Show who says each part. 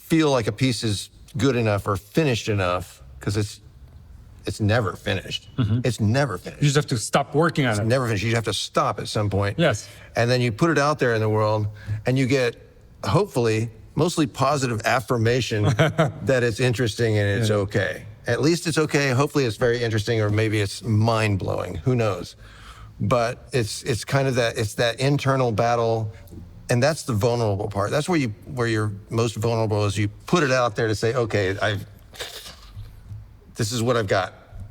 Speaker 1: feel like a piece is good enough or finished enough, because it's never finished. It's never finished.
Speaker 2: You just have to stop working on it.
Speaker 1: It's never finished. You have to stop at some point.
Speaker 2: Yes.
Speaker 1: And then you put it out there in the world, and you get, hopefully, mostly positive affirmation that it's interesting and it's okay. At least it's okay. Hopefully it's very interesting, or maybe it's mind-blowing. Who knows? But it's kind of that internal battle, and that's the vulnerable part. That's where you're most vulnerable, is you put it out there to say, okay, this is what I've got.